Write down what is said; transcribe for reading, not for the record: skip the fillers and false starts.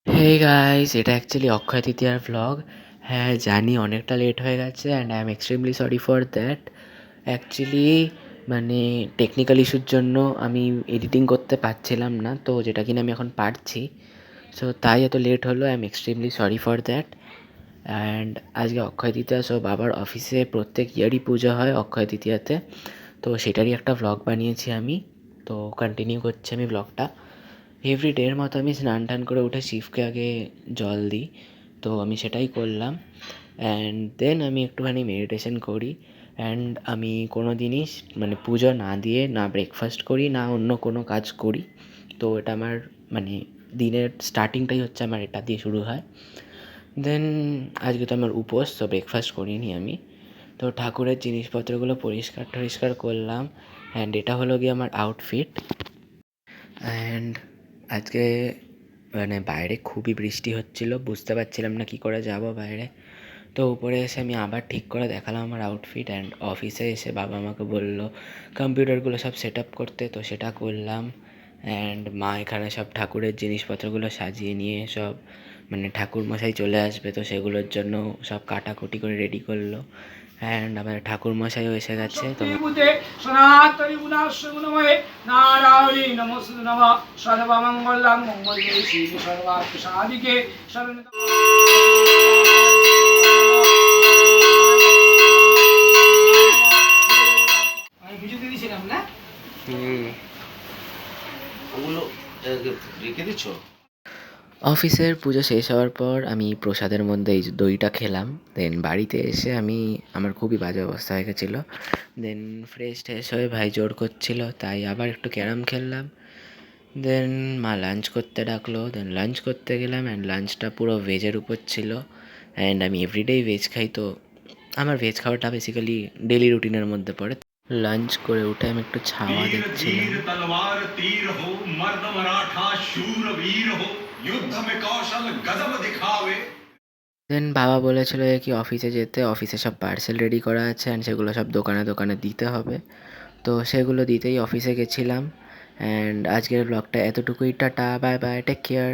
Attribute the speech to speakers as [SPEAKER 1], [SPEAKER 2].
[SPEAKER 1] Hey guys, এটা actually অক্ষয় তৃতীয়ার vlog. হ্যাঁ জানি অনেকটা লেট হয়ে গেছে and I am extremely sorry for that. Actually মানে টেকনিক্যাল ইস্যুর জন্য আমি এডিটিং করতে পারছিলাম না, তো যেটা কিনা আমি এখন পারছি। সো তাই এত লেট হলো, I am extremely sorry for that. And আজকে অক্ষয় তৃতীয়া, সো বাবার অফিসে প্রত্যেক ইয়ারই পুজো হয় অক্ষয় তৃতীয়াতে, তো সেটারই একটা ভ্লগ বানিয়েছি আমি। তো কন্টিনিউ করছি আমি ভ্লগটা। এভরিডের মতো আমি স্নান টান করে উঠে শিবকে আগে জল দিই, তো আমি সেটাই করলাম। অ্যান্ড দেন আমি একটুখানি মেডিটেশন করি। অ্যান্ড আমি কোনো দিনই মানে পুজো না দিয়ে না ব্রেকফাস্ট করি না অন্য কোনো কাজ করি। তো এটা আমার মানে দিনের স্টার্টিংটাই হচ্ছে আমার এটা দিয়ে শুরু হয়। দেন আজকে তো আমার উপোস, তো ব্রেকফাস্ট করিনি আমি। তো ঠাকুরের জিনিসপত্রগুলো পরিষ্কার টরিষ্কার করলাম। অ্যান্ড এটা হলো গিয়ে আমার আউটফিট। অ্যান্ড আজকে মানে বাইরে খুবই বৃষ্টি হচ্ছিলো, বুঝতে পারছিলাম না কী করে যাব বাইরে। তো উপরে এসে আমি আবার ঠিক করে দেখালাম আমার আউটফিট। অ্যান্ড অফিসে এসে বাবা আমাকে বললো কম্পিউটারগুলো সব সেট আপ করতে, তো সেটা করলাম। অ্যান্ড মা এখানে সব ঠাকুরের জিনিসপত্রগুলো সাজিয়ে নিয়ে সব মানে ঠাকুরমশাই চলে আসবে, তো সেগুলোর জন্য সব কাটাকুটি করে রেডি করলো। অ্যান্ড আমাদের ঠাকুরমশাইও এসে গেছে। তো
[SPEAKER 2] সনাতনী গুণাশ্রমণময়ে নারায়ণী নমস্তে নমঃ সর্বমঙ্গলং মঙ্গলে শিবে সর্বার্থ সাধিকে শরণ্যে আমি ভিডিও দিয়ে দিয়েছিলাম না।
[SPEAKER 3] ওগুলো রেখে দিচ্ছ?
[SPEAKER 1] অফিসের পুজো শেষ হওয়ার পর আমি প্রসাদের মধ্যে এই দইটা খেলাম। দেন বাড়িতে এসে আমার খুবই বাজে অবস্থা হয়ে গেছিলো। দেন ফ্রেশ ট্রেশ হয়ে ভাই জোর করছিল, তাই আবার একটু ক্যারাম খেললাম। দেন মা লাঞ্চ করতে ডাকলো, দেন লাঞ্চ করতে গেলাম। অ্যান্ড লাঞ্চটা পুরো ভেজের উপর ছিল। অ্যান্ড আমি এভরিডেই ভেজ খাই, তো আমার ভেজ খাওয়াটা বেসিক্যালি ডেলি রুটিনের মধ্যে পড়ে। লাঞ্চ করে উঠে আমি একটু ছাওয়া দেখছিলাম।
[SPEAKER 4] तलवार तीर हो मर्द मराठा शूर वीर हो युद्ध में कौशल गजब दिखावे।
[SPEAKER 1] দেন বাবা বলেছিল যে কি অফিসে যেতে, অফিসে সব পার্সেল রেডি করা আছে অ্যান্ড সেগুলো সব দোকানে দোকানে দিতে হবে। তো সেগুলো দিতেই অফিসে গেছিলাম। অ্যান্ড আজকের ব্লগটা এতটুকুই। টাটা, বাই বাই, টেক কেয়ার।